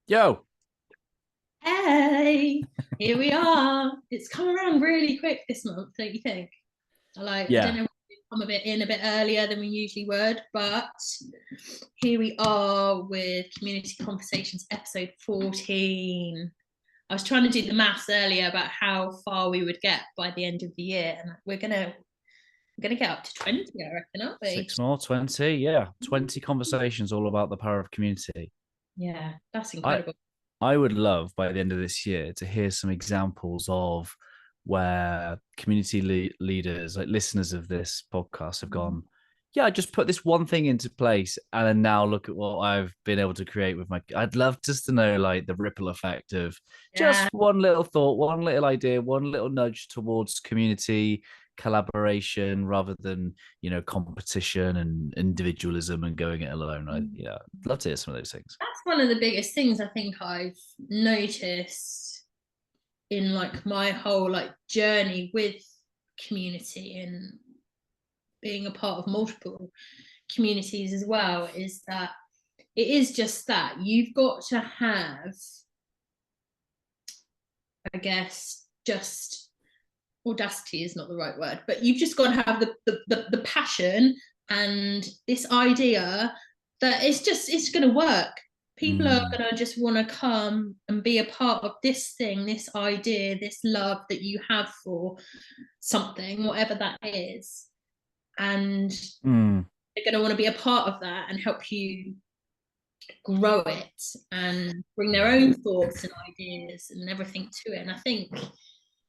Yo, Hey, here we are. It's come around really quick this month, don't you think? I don't yeah, know, we've come a bit earlier than we usually would, but here we are with Community Conversations episode 14. I was trying to do the maths earlier about how far we would get by the end of the year, and we're gonna get up to 20, I reckon, aren't we? 6 more, 20. Yeah, 20 conversations all about the power of community. Yeah, that's I incredible. I would love by the end of this year to hear some examples of where community leaders, like listeners of this podcast, have gone, yeah, I just put this one thing into place and then now look at what I've been able to create with my. I'd love just to know like the ripple effect of just Yeah. one little thought, one little idea, one little nudge towards community collaboration rather than competition and individualism and going it alone. Yeah, I'd love to hear some of those things. That's one of the biggest things I think I've noticed in like my whole like journey with community and being a part of multiple communities as well is that it is just that you've got to have, I guess, just audacity is not the right word, but you've just got to have the passion and this idea that it's going to work. People are Mm, going to just want to come and be a part of this thing, this idea, this love that you have for something, whatever that is. And mm. they're going to want to be a part of that and help you grow it and bring their Yeah. own thoughts and ideas and everything to it. And I think,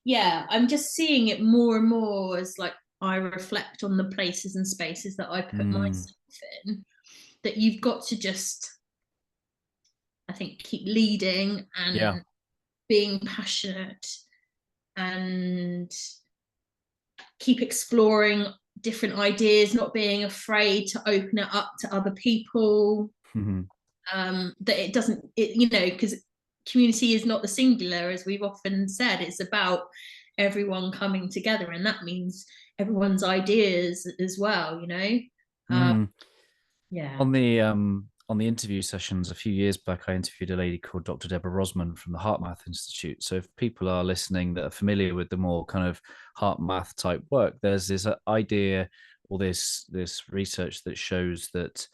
yeah, I'm just seeing it more and more as like I reflect on the places and spaces that I put Mm, myself in, that you've got to just, I think, keep leading yeah. and being passionate and keep exploring different ideas, not being afraid to open it up to other people. Mhm. That it doesn't, because community is not the singular, as we've often said. It's about everyone coming together, and that means everyone's ideas as well. Um, Mm. yeah, On the interview sessions a few years back, I interviewed a lady called Dr. Deborah Rosman from the Heart Math Institute. So if people are listening that are familiar with the more kind of heart math type work, there's this idea or this research that shows that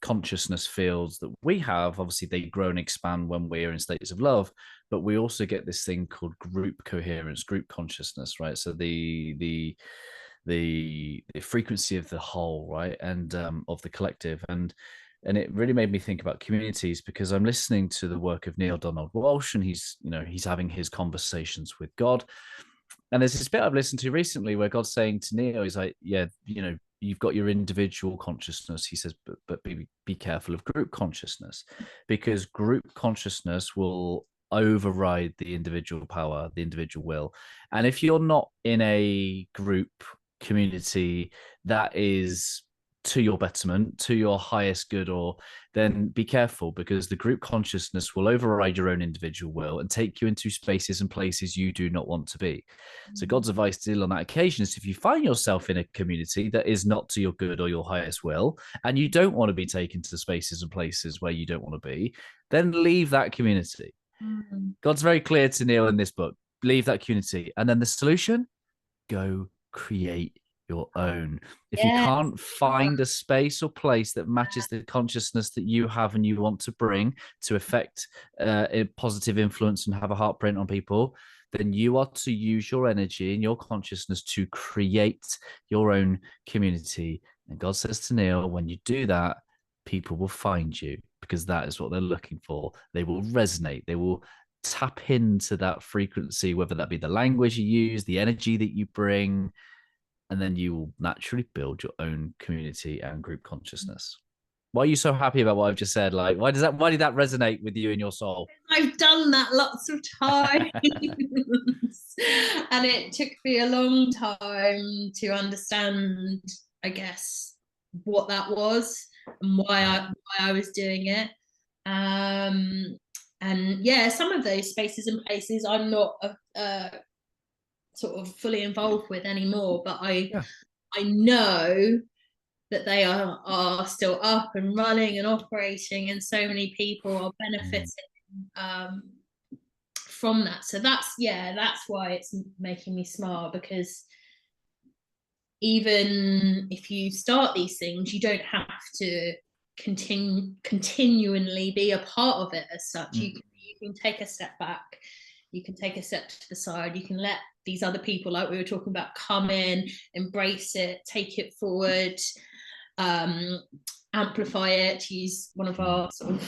consciousness fields that we have, obviously they grow and expand when we're in states of love, but we also get this thing called group coherence, group consciousness, right? So the frequency of the whole, right, and of the collective, and it really made me think about communities because I'm listening to the work of Neil Donald Walsh, and he's having his conversations with God, and there's this bit I've listened to recently where God's saying to Neil, he's like, yeah, you've got your individual consciousness, he says, but be careful of group consciousness, because group consciousness will override the individual power, the individual will. And if you're not in a group community that is to your betterment, to your highest good, or then be careful because the group consciousness will override your own individual will and take you into spaces and places you do not want to be. So God's advice still on that occasion is if you find yourself in a community that is not to your good or your highest will, and you don't want to be taken to spaces and places where you don't want to be, then leave that community. God's very clear to Neil in this book. Leave that community. And then the solution, go create your own. If you yeah, can't find a space or place that matches the consciousness that you have and you want to bring to affect a positive influence and have a heartprint on people, then you are to use your energy and your consciousness to create your own community. And God says to Neil, when you do that, people will find you because that is what they're looking for. They will resonate. They will tap into that frequency, whether that be the language you use, the energy that you bring, and then you will naturally build your own community and group consciousness. Why are you so happy about what I've just said? Like, why did that resonate with you in your soul? I've done that lots of times. And it took me a long time to understand, I guess, what that was and Yeah. why I was doing it. Um, and yeah, some of those spaces and places I'm not sort of fully involved with anymore, but I Yeah. I know that they are still up and running and operating, and so many people are benefiting from that. So that's why it's making me smile, because even if you start these things, you don't have to continually be a part of it as such. You can take a step back, you can take a step to the side, you can let these other people, like we were talking about, come in, embrace it, take it forward, amplify it, to use one of our sort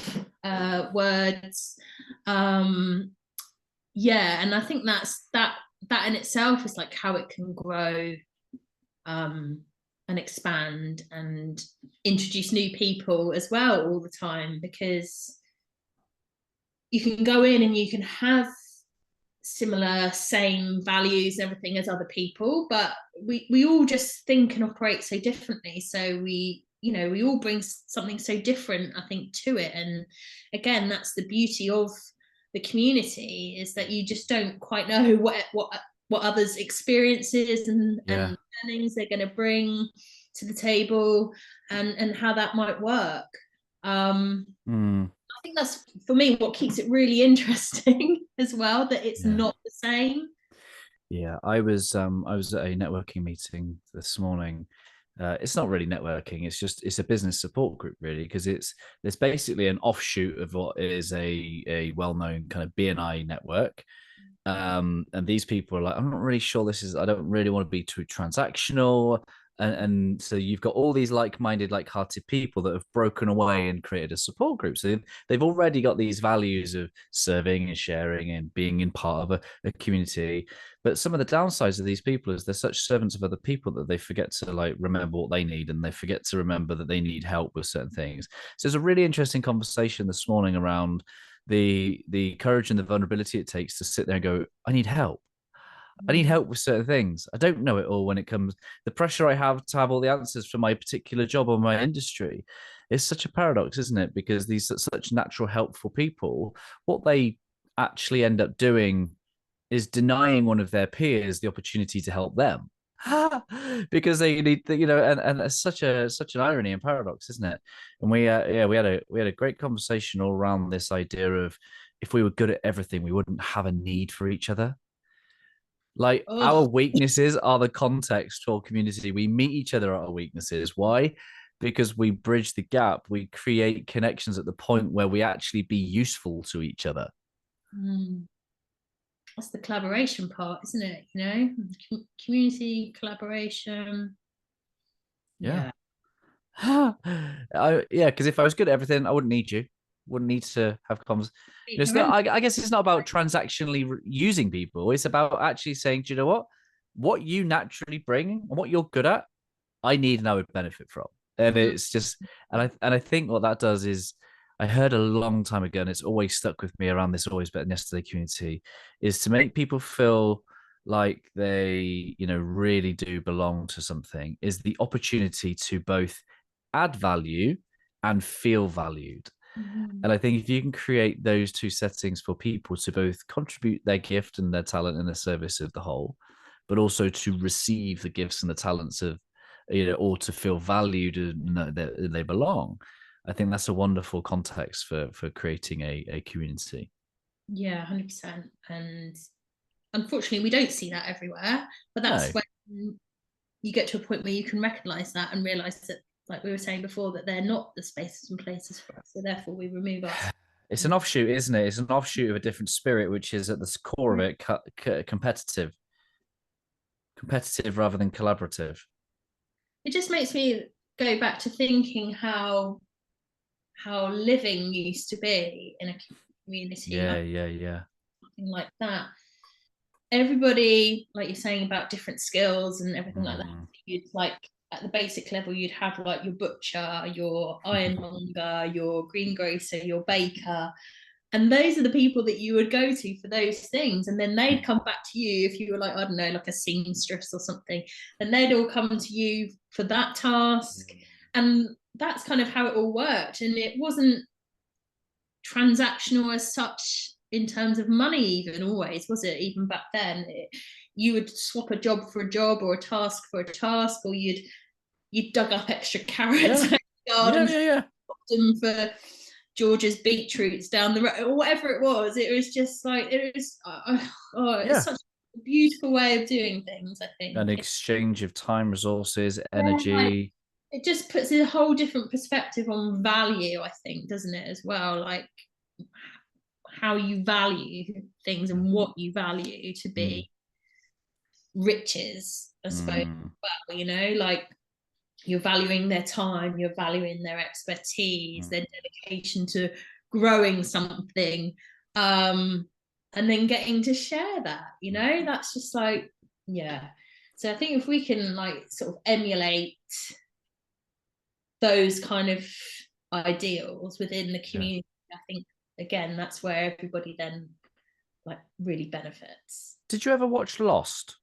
of words. And I think that in itself is like how it can grow and expand and introduce new people as well all the time, because you can go in and you can have similar, same values and everything as other people, but we all just think and operate so differently. So we all bring something so different, I think, to it. And again, that's the beauty of the community, is that you just don't quite know what others' experiences and learnings they're going to bring to the table, and how that might work. I think that's, for me, what keeps it really interesting as well, that it's not the same. Yeah, I was at a networking meeting this morning. It's not really networking, it's a business support group, really, because it's basically an offshoot of what is a well-known kind of BNI network. And these people are like, I'm not really sure I don't really want to be too transactional. And so you've got all these like-minded, like-hearted people that have broken away and created a support group. So they've already got these values of serving and sharing and being in part of a community. But some of the downsides of these people is they're such servants of other people that they forget to like remember what they need, and they forget to remember that they need help with certain things. So it's a really interesting conversation this morning around the courage and the vulnerability it takes to sit there and go, I need help. I need help with certain things. I don't know it all when it comes. The pressure I have to have all the answers for my particular job or my industry is such a paradox, isn't it? Because these are such natural, helpful people, what they actually end up doing is denying one of their peers the opportunity to help them. Because they need and it's such an irony and paradox, isn't it? And we had a great conversation all around this idea of, if we were good at everything, we wouldn't have a need for each other. Like, our weaknesses are the context for community. We meet each other at our weaknesses. Why? Because we bridge the gap. We create connections at the point where we actually be useful to each other. That's the collaboration part, isn't it? Community collaboration. Yeah. Because if I was good at everything, I wouldn't need you. Wouldn't need to have conversations. I guess it's not about transactionally using people. It's about actually saying, do you know what? What you naturally bring and what you're good at, I need and I would benefit from. And it's just, and I think what that does is, I heard a long time ago, and it's always stuck with me around this Always Better Than Yesterday community, is to make people feel like they, really do belong to something, is the opportunity to both add value and feel valued. And I think if you can create those two settings for people to both contribute their gift and their talent in the service of the whole, but also to receive the gifts and the talents of, or to feel valued and know that they belong, I think that's a wonderful context for creating a community. Yeah, 100%. And unfortunately, we don't see that everywhere, but that's when you get to a point where you can recognize that and realize that, like we were saying before, that they're not the spaces and places for us. So therefore we remove us. It's an offshoot, isn't it? It's an offshoot of a different spirit, which is at the core of it competitive rather than collaborative. It just makes me go back to thinking how living used to be in a community. Yeah. Something like that. Everybody, like you're saying about different skills and everything like that, you'd like, at the basic level, you'd have like your butcher, your ironmonger, your greengrocer, your baker. And those are the people that you would go to for those things. And then they'd come back to you if you were like, I don't know, like a seamstress or something. And they'd all come to you for that task. And that's kind of how it all worked. And it wasn't transactional as such in terms of money, even always, was it? Even back then, you would swap a job for a job, or a task for a task, or you'd you dug up extra carrots Yeah. in the garden, Yeah. them for George's beetroots down the road, or whatever it was. It was just like, it was, it's such a beautiful way of doing things, I think. An exchange of time, resources, Like, energy. it just puts a whole different perspective on value, I think, doesn't it, as well? Like how you value things and what you value to be riches, I suppose. Well, you know, like you're valuing their time, you're valuing their expertise, their dedication to growing something, and then getting to share that, you know, that's just like, yeah. So I think if we can like sort of emulate those kind of ideals within the community, I think again that's where everybody then like really benefits. Did you ever watch Lost?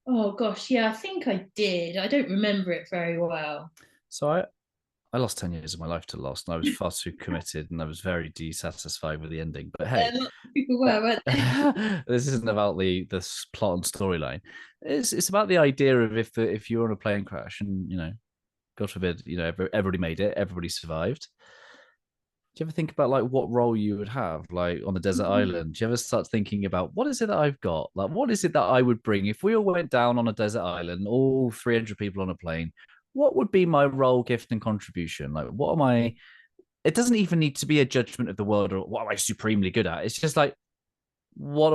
Oh gosh, yeah, I think I did. I don't remember it very well. So I lost 10 years of my life to Lost, and I was far too committed, and I was very dissatisfied with the ending. But hey, people were, weren't they? this isn't about the plot and storyline. It's about the idea of if you're on a plane crash and, you know, God forbid, you know, everybody made it, everybody survived. Do you ever think about like what role you would have like on the desert island? Do you ever start thinking about what is it that I've got? Like, what is it that I would bring if we all went down on a desert island, all 300 people on a plane? What would be my role, gift, and contribution? Like, what am I? It doesn't even need to be a judgment of the world or what am I supremely good at. It's just like, what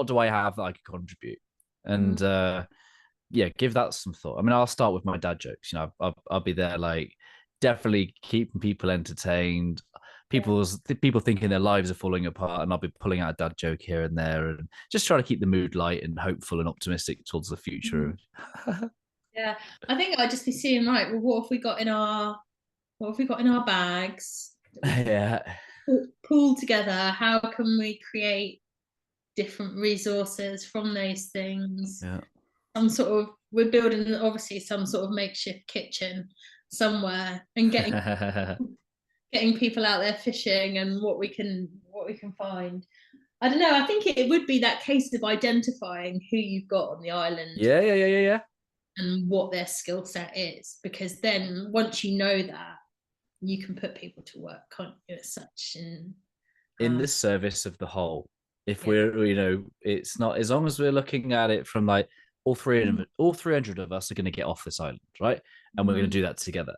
do I have that I could contribute? And yeah, give that some thought. I mean, I'll start with my dad jokes. You know, I'll be there, like definitely keeping people entertained. People thinking their lives are falling apart, and I'll be pulling out a dad joke here and there, and just trying to keep the mood light and hopeful and optimistic towards the future. Yeah, I think I'd just be seeing like, well, what have we got in our bags? Yeah, Pull together. How can we create different resources from those things? yeah. Some sort of, we're building obviously some sort of makeshift kitchen somewhere and getting people out there fishing and what we can find. I don't know. I think it would be that case of identifying who you've got on the island. Yeah. And what their skill set is, because then once you know that, you can put people to work, can't you, as such? And In the service of the whole. If we're, you know, it's not, as long as we're looking at it from like all 300 of us are going to get off this island, right? And we're going to do that together.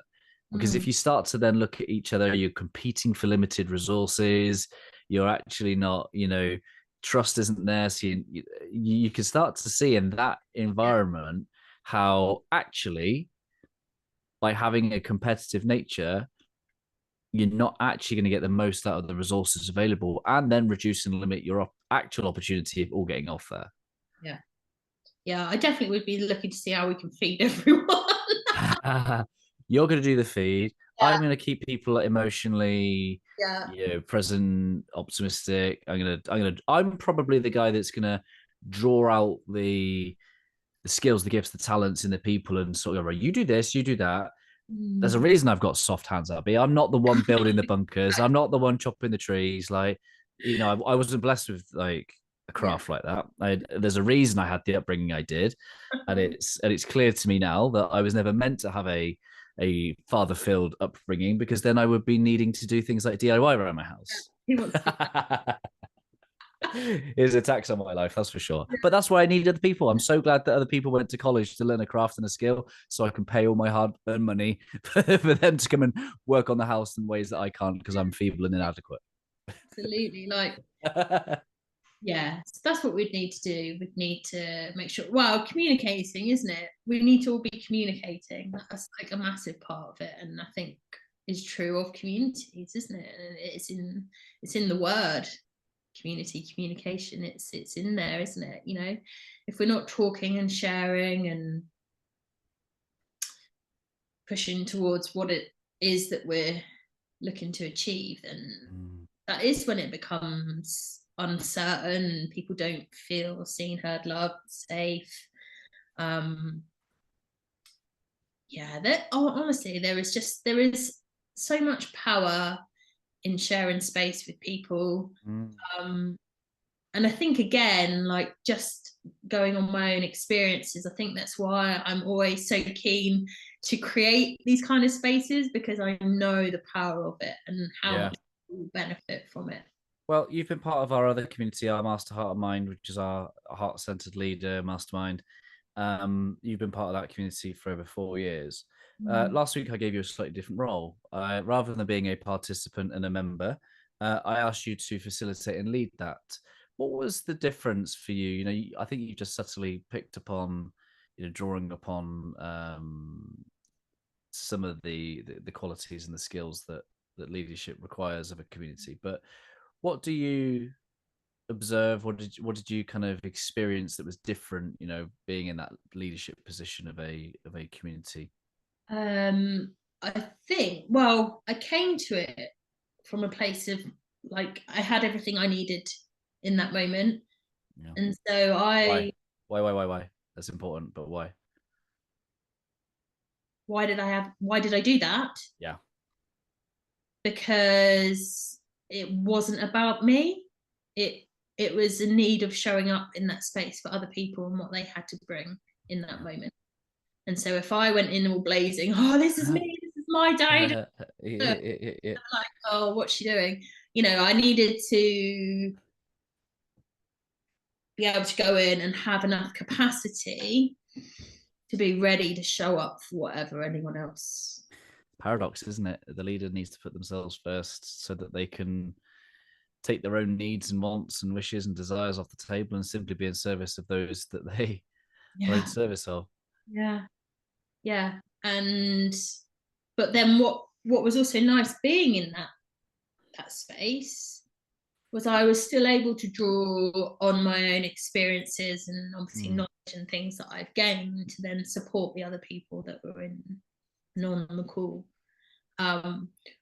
Because if you start to then look at each other, you're competing for limited resources. You're actually not, you know, trust isn't there. So you can start to see in that environment how actually by having a competitive nature, you're not actually going to get the most out of the resources available, and then reduce and limit your actual opportunity of all getting off there. Yeah, I definitely would be looking to see how we can feed everyone. You're going to do the feed. I'm going to keep people emotionally, you know, present, optimistic. I'm probably the guy that's going to draw out the skills, the gifts, the talents in the people, and sort of, you do this, you do that. There's a reason I've got soft hands, Abby. I'm not the one building the bunkers. I'm not the one chopping the trees. Like, you know, I wasn't blessed with like a craft like that. There's a reason I had the upbringing I did, and it's clear to me now that I was never meant to have a father-filled upbringing, because then I would be needing to do things like DIY around my house. It's a tax on my life, that's for sure. But that's why I need other people. I'm so glad that other people went to college to learn a craft and a skill, so I can pay all my hard-earned money for them to come and work on the house in ways that I can't because I'm feeble and inadequate. Absolutely, like yeah, so that's what we'd need to do. We'd need to make sure, well, communicating, isn't it? We need to all be communicating. That's like a massive part of it, and I think is true of communities, isn't it? And it's in the word community, communication. It's in there, isn't it? You know, if we're not talking and sharing and pushing towards what it is that we're looking to achieve, then that is when it becomes uncertain. People don't feel seen, heard, loved, safe. Honestly, there is so much power in sharing space with people. I think, again, like, just going on my own experiences, I think that's why I'm always so keen to create these kind of spaces, because I know the power of it and how much people benefit from it. Well, you've been part of our other community, our Master Heart and Mind, which is our heart-centered leader mastermind. You've been part of that community for over 4 years. Last week, I gave you a slightly different role. Rather than being a participant and a member, I asked you to facilitate and lead that. What was the difference for you? I think you just subtly picked upon, drawing upon some of the qualities and the skills that leadership requires of a community. But what do you observe? What did you kind of experience that was different? Being in that leadership position of a community. I think, well, I came to it from a place of, like, I had everything I needed in that moment, Yeah. and so Why? That's important, but why? Why did I do that? Yeah. Because it wasn't about me. It was a need of showing up in that space for other people and what they had to bring in that moment. And so if I went in all blazing, oh, this is me, this is my day, like, oh, what's she doing? I needed to be able to go in and have enough capacity to be ready to show up for whatever anyone else. Paradox, isn't it? The leader needs to put themselves first so that they can take their own needs and wants and wishes and desires off the table and simply be in service of those that they are in service of. Yeah. And but then what was also nice being in that space was I was still able to draw on my own experiences and obviously knowledge and things that I've gained to then support the other people that were on the call.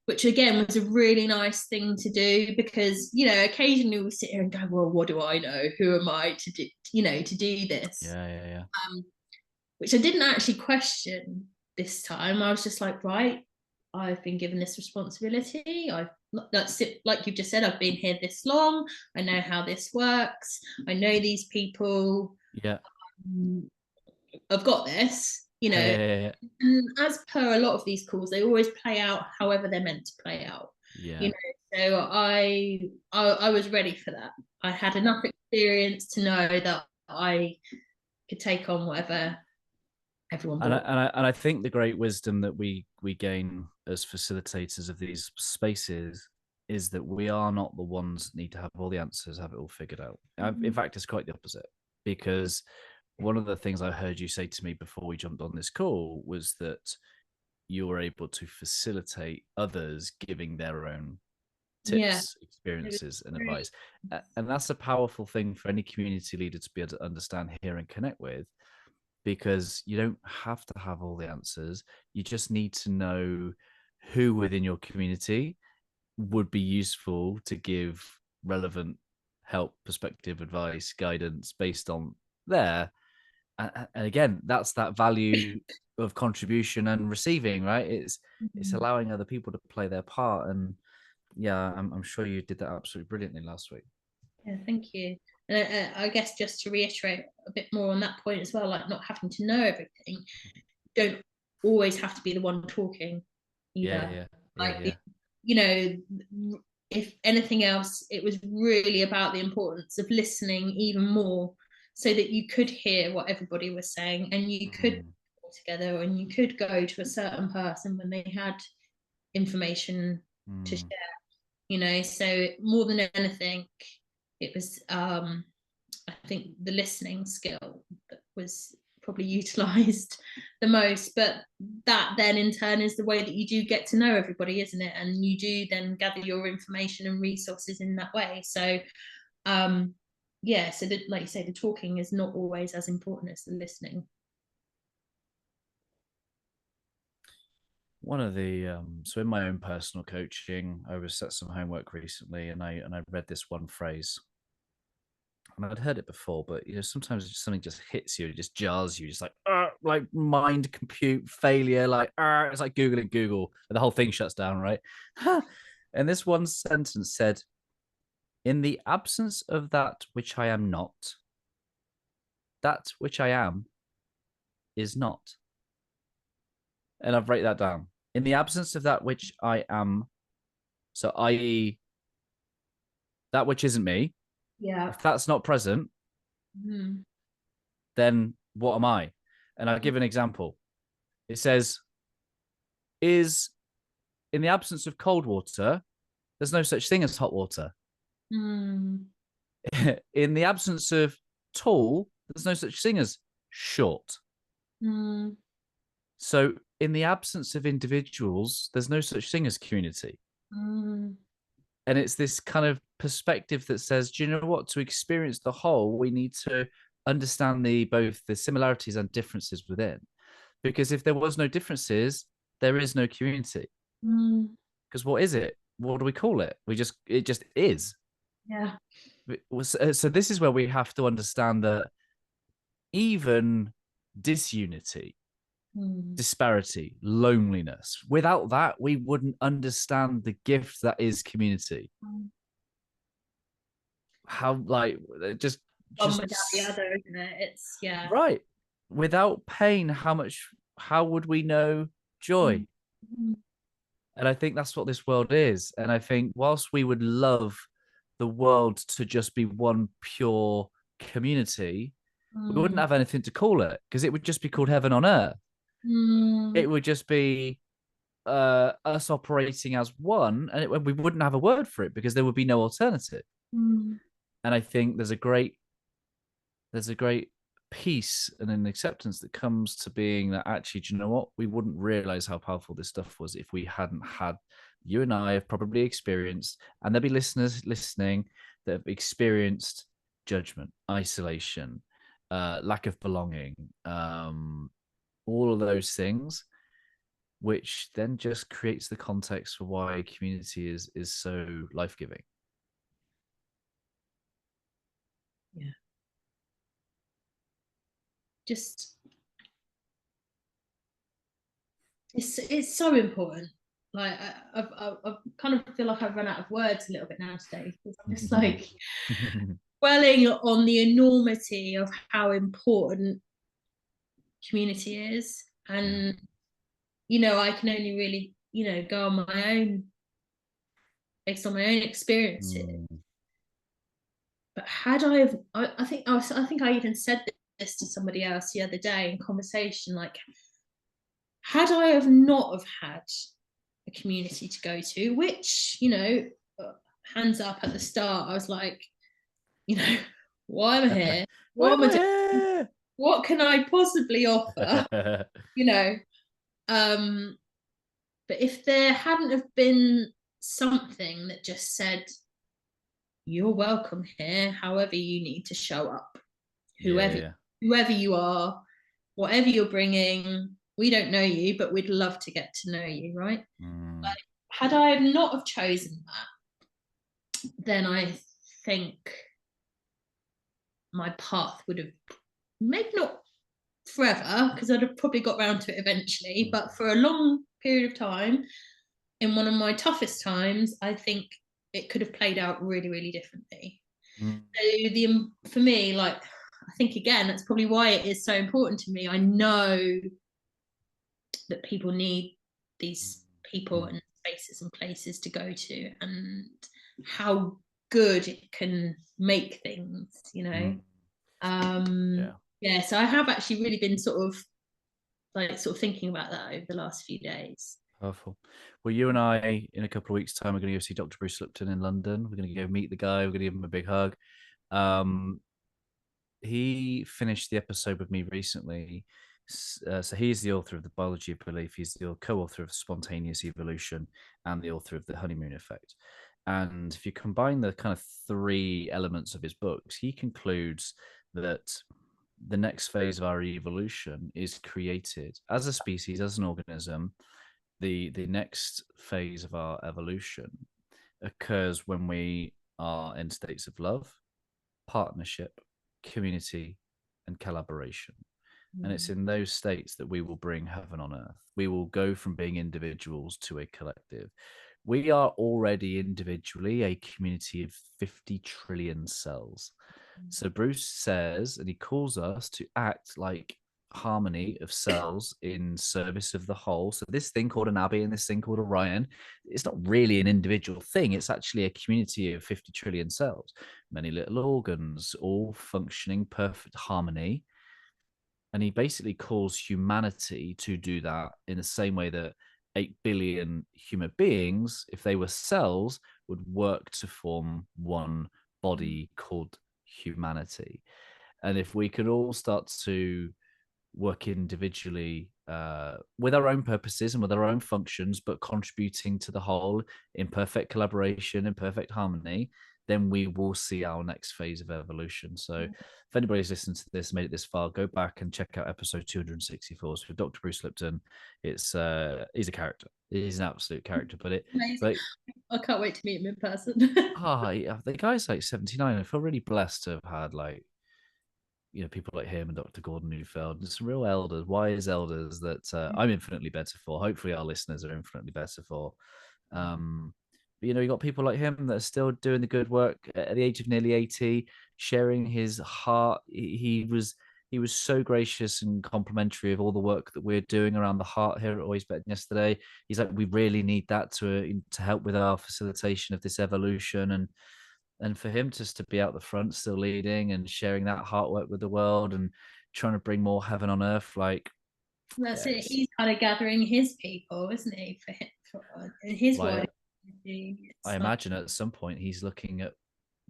Which again was a really nice thing to do, because occasionally we sit here and go, well, what do I know? Who am I to do this? Yeah. Which I didn't actually question this time. I was just like, right, I've been given this responsibility. That's it. Like you just said, I've been here this long. I know how this works. I know these people. Yeah. I've got this. Yeah. And as per a lot of these calls, they always play out however they're meant to play out. Yeah. So I was ready for that. I had enough experience to know that I could take on whatever everyone brought. And I think the great wisdom that we gain as facilitators of these spaces is that we are not the ones that need to have all the answers, have it all figured out. In fact, it's quite the opposite, because one of the things I heard you say to me before we jumped on this call was that you were able to facilitate others giving their own tips, experiences, and advice. And that's a powerful thing for any community leader to be able to understand, hear, and connect with, because you don't have to have all the answers. You just need to know who within your community would be useful to give relevant help, perspective, advice, guidance based on there. And again, that's that value of contribution and receiving, right? It's allowing other people to play their part. And yeah, I'm sure you did that absolutely brilliantly last week. Yeah, thank you. And I guess just to reiterate a bit more on that point as well, like not having to know everything, don't always have to be the one talking either. If anything else, it was really about the importance of listening even more, so that you could hear what everybody was saying and you could pull together and you could go to a certain person when they had information to share. So more than anything, it was I think the listening skill that was probably utilized the most. But that then in turn is the way that you do get to know everybody, isn't it? And you do then gather your information and resources in that way. So so that, like you say, the talking is not always as important as the listening. One of the so in my own personal coaching, I was set some homework recently, and I read this one phrase, and I'd heard it before, but sometimes something just hits you, it just jars you, just like mind compute failure, like it's like googling Google, and the whole thing shuts down, right? And this one sentence said, In the absence of that which I am not, that which I am is not. And I've write that down. In the absence of that which I am, so i.e., that which isn't me, Yeah. if that's not present, Mm. then what am I? And I'll give an example. It says, is in the absence of cold water, there's no such thing as hot water. Mm. In the absence of tall, there's no such thing as short. Mm. So, in the absence of individuals, there's no such thing as community. Mm. And it's this kind of perspective that says, do you know what? To experience the whole, we need to understand both the similarities and differences within. Because if there was no differences, there is no community. Mm. Because what is it? What do we call it? It just is. Yeah. So this is where we have to understand that even disunity, Mm. disparity, loneliness, without that, we wouldn't understand the gift that is community. Mm. How, like, One just without the other, isn't it? It's yeah. right. Without pain, how would we know joy? Mm. And I think that's what this world is. And I think whilst we would love the world to just be one pure community, we wouldn't Mm. have anything to call it because it would just be called heaven on earth. Mm. It would just be us operating as one, and we wouldn't have a word for it because there would be no alternative. Mm. And I think there's a great peace and an acceptance that comes to being that actually, do you know what? We wouldn't realize how powerful this stuff was if we hadn't had, you and I have probably experienced, and there'll be listeners listening that have experienced judgment, isolation, lack of belonging, all of those things, which then just creates the context for why community is so life-giving. Yeah. Just it's so important. Like I've kind of feel like I've run out of words a little bit now today because I'm just like dwelling on the enormity of how important community is, and I can only really go on my own based on my own experiences. But had I think I even said this to somebody else the other day in conversation, like had I have not have had a community to go to, which hands up at the start, I was like, why am I here? Why What am am I I doing? here? What can I possibly offer? you know, um, but if there hadn't have been something that just said, "You're welcome here, however you need to show up, whoever Yeah. whoever you are, whatever you're bringing, we don't know you, but we'd love to get to know you, right?" Like, had I not have chosen that, then I think my path would have maybe not forever, because I'd have probably got round to it eventually, but for a long period of time, in one of my toughest times, I think it could have played out really, really differently. So for me, like, I think again, that's probably why it is so important to me. I know that people need these people and spaces and places to go to, and how good it can make things. Yeah, so I have actually really been sort of thinking about that over the last few days. Powerful. Well, you and I, in a couple of weeks' time, we're going to go see Dr. Bruce Lipton in London. We're going to go meet the guy. We're going to give him a big hug. He finished the episode with me recently. So he's the author of The Biology of Belief. He's the co-author of Spontaneous Evolution and the author of The Honeymoon Effect. And if you combine the kind of three elements of his books, he concludes that the next phase of our evolution is created as a species, as an organism. The next phase of our evolution occurs when we are in states of love, partnership, community, and collaboration. And it's in those states that we will bring heaven on earth. We will go from being individuals to a collective. We are already individually a community of 50 trillion cells. So Bruce says, and he calls us to act like harmony of cells in service of the whole. So this thing called an Abbey and this thing called Orion, it's not really an individual thing. It's actually a community of 50 trillion cells, many little organs, all functioning perfect harmony. And he basically calls humanity to do that in the same way that 8 billion human beings, if they were cells, would work to form one body called humanity. And if we could all start to work individually with our own purposes and with our own functions, but contributing to the whole in perfect collaboration and perfect harmony, then we will see our next phase of evolution. So if anybody's listened to this, made it this far, go back and check out episode 264. So with Dr. Bruce Lipton, it's he's a character. He's an absolute character. But I can't wait to meet him in person. the guy's like 79. I feel really blessed to have had like, you know, people like him and Dr. Gordon Neufeld, some real elders, wise elders that I'm infinitely better for. Hopefully, our listeners are infinitely better for. But, you know, you got people like him that are still doing the good work at the age of nearly 80, sharing his heart. He was so gracious and complimentary of all the work that we're doing around the heart here at Always Better Than Yesterday. He's like, we really need that to help with our facilitation of this evolution, and for him just to be out the front, still leading and sharing that heart work with the world and trying to bring more heaven on earth, like That's it. He's kind of gathering his people, isn't he? For him, his like, community. I imagine at some point he's looking at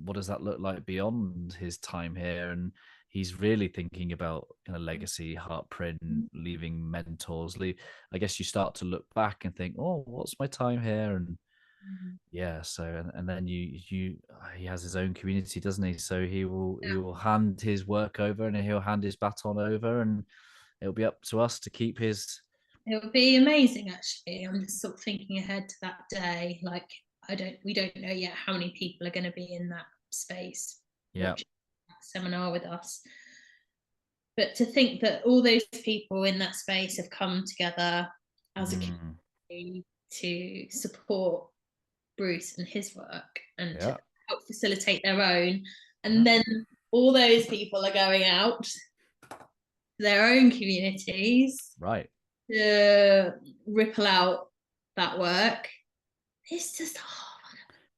what does that look like beyond his time here, and he's really thinking about kind of legacy, heartprint, leaving mentors. I guess you start to look back and think, oh, what's my time here, and yeah, so and then he has his own community, doesn't he? So he will hand his work over and he'll hand his baton over, and it'll be up to us to keep his. It would be amazing, actually. I'm just sort of thinking ahead to that day. Like, we don't know yet how many people are going to be in that space. Yeah. That seminar with us. But to think that all those people in that space have come together as a community to support Bruce and his work and to help facilitate their own. And then all those people are going out to their own communities. Right. To ripple out that work. It's just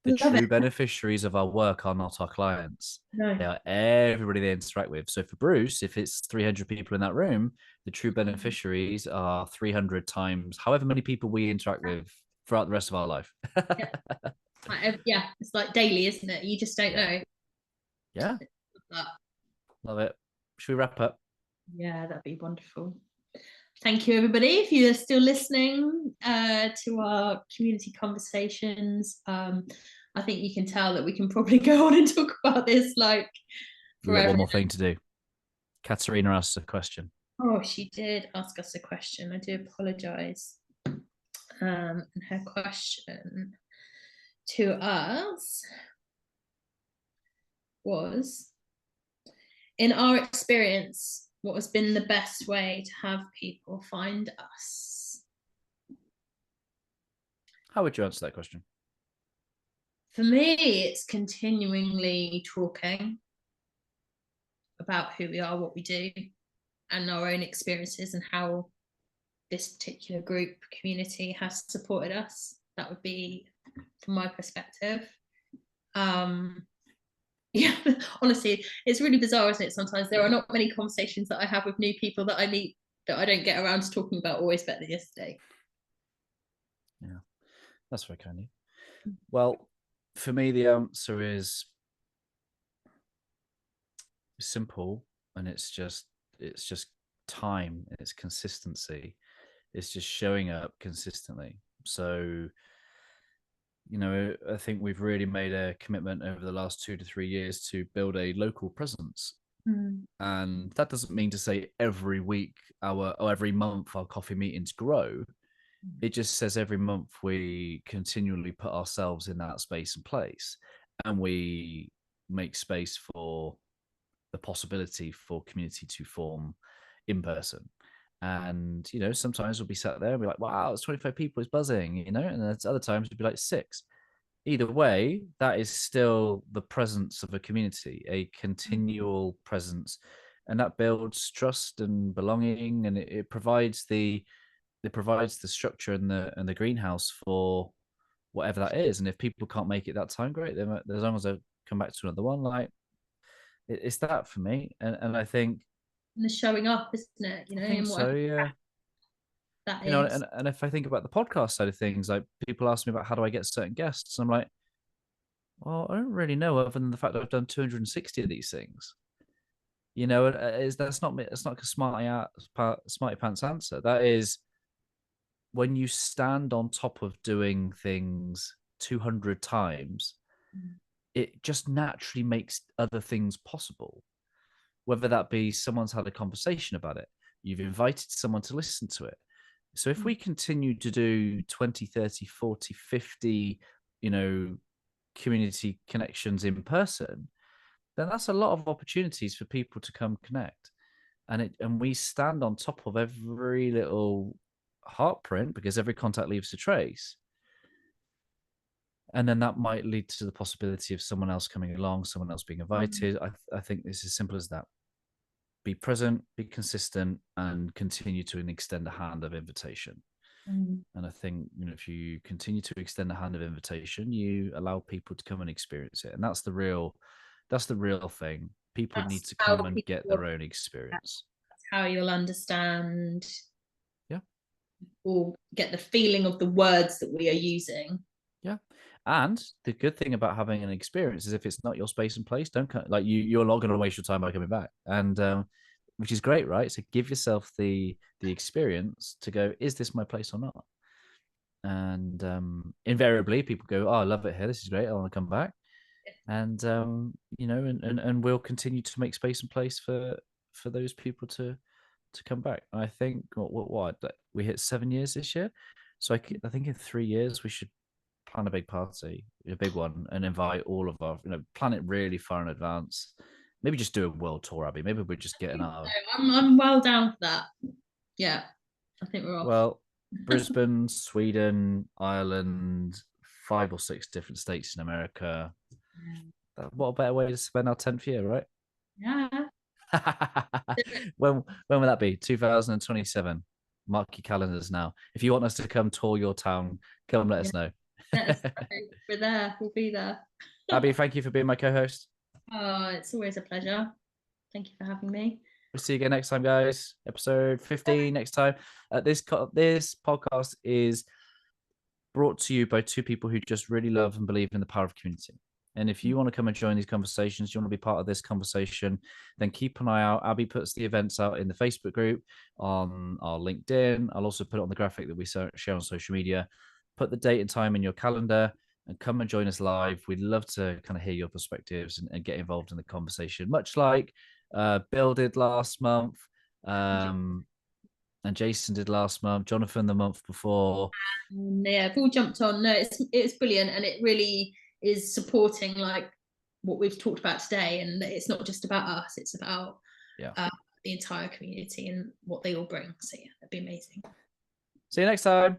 the true beneficiaries of our work are not our clients. No. They are everybody they interact with. So for Bruce, if it's 300 people in that room, the true beneficiaries are 300 times however many people we interact with throughout the rest of our life. Yeah, it's like daily, isn't it? You just don't know. Yeah. Love it. Should we wrap up? Yeah, that'd be wonderful. Thank you, everybody. If you're still listening to our community conversations, I think you can tell that we can probably go on and talk about this like forever. We've got one more thing to do. Katerina asked a question. Oh, she did ask us a question. I do apologize. And her question to us was, in our experience, what has been the best way to have people find us? How would you answer that question? For me, it's continually talking about who we are, what we do, and our own experiences and how this particular group community has supported us. That would be from my perspective. Yeah, honestly, it's really bizarre, isn't it? Sometimes there are not many conversations that I have with new people that I meet that I don't get around to talking about Always Better Than Yesterday. Yeah, that's very kind of you. Well, for me, the answer is simple, and it's just time. It's consistency. It's just showing up consistently. So, you know, I think we've really made a commitment over the last 2 to 3 years to build a local presence. And that doesn't mean to say every week or every month our coffee meetings grow. It just says every month we continually put ourselves in that space and place, and we make space for the possibility for community to form in person. And, you know, sometimes we'll be sat there and be like, wow, it's 25 people, it's buzzing, you know, and then other times it'd be like 6. Either way, that is still the presence of a community, a continual presence, and that builds trust and belonging, and it provides the structure and the greenhouse for whatever that is. And if people can't make it that time, great. Then as long as I come back to another one, like it's that for me. And I think And the showing up, isn't it? You know, I think and so, whatever yeah. that You know, is. and if I think about the podcast side of things, like people ask me about how do I get certain guests, and I'm like, well, I don't really know, other than the fact that I've done 260 of these things. You know, that's not a smarty pants answer. That is when you stand on top of doing things 200 times, it just naturally makes other things possible. Whether that be someone's had a conversation about it, you've invited someone to listen to it. So if we continue to do 20, 30, 40, 50, you know, community connections in person, then that's a lot of opportunities for people to come connect. And we stand on top of every little heartprint because every contact leaves a trace. And then that might lead to the possibility of someone else coming along, someone else being invited. I think it's as simple as that. Be present, be consistent, and continue to extend a hand of invitation. And I think, you know, if you continue to extend a hand of invitation, you allow people to come and experience it. And that's the real thing. People need to come and get their own experience. That's how you'll understand, yeah, or get the feeling of the words that we are using. Yeah. And the good thing about having an experience is if it's not your space and place, don't come, like you're not going to waste your time by coming back. And which is great, right? So give yourself the experience to go, is this my place or not? And invariably people go, oh, I love it here. This is great. I want to come back. And you know, and we'll continue to make space and place for those people to come back. I think what we hit 7 years this year. So I think in 3 years we should plan a big party, a big one, and invite all of our, you know, plan it really far in advance. Maybe just do a world tour, Abby. Maybe we're just getting out. I'm well down for that. Yeah, I think we're off. Well, Brisbane, Sweden, Ireland, 5 or 6 different states in America. What a better way to spend our 10th year, right? Yeah. when will that be? 2027. Mark your calendars now. If you want us to come tour your town, come let us know. We're there. We'll be there. Abby, thank you for being my co-host. Oh, it's always a pleasure. Thank you for having me. We'll see you again next time, guys. Episode 15 next time. This podcast is brought to you by 2 people who just really love and believe in the power of community. And if you want to come and join these conversations, you want to be part of this conversation, then keep an eye out. Abby puts the events out in the Facebook group, on our LinkedIn. I'll also put it on the graphic that we share on social media. Put the date and time in your calendar and come and join us live. We'd love to kind of hear your perspectives and get involved in the conversation, much like Bill did last month, and Jason did last month, Jonathan the month before. Yeah, we've all jumped on. No, it's brilliant, and it really is supporting like what we've talked about today. And it's not just about us; it's about the entire community and what they all bring. So yeah, that'd be amazing. See you next time.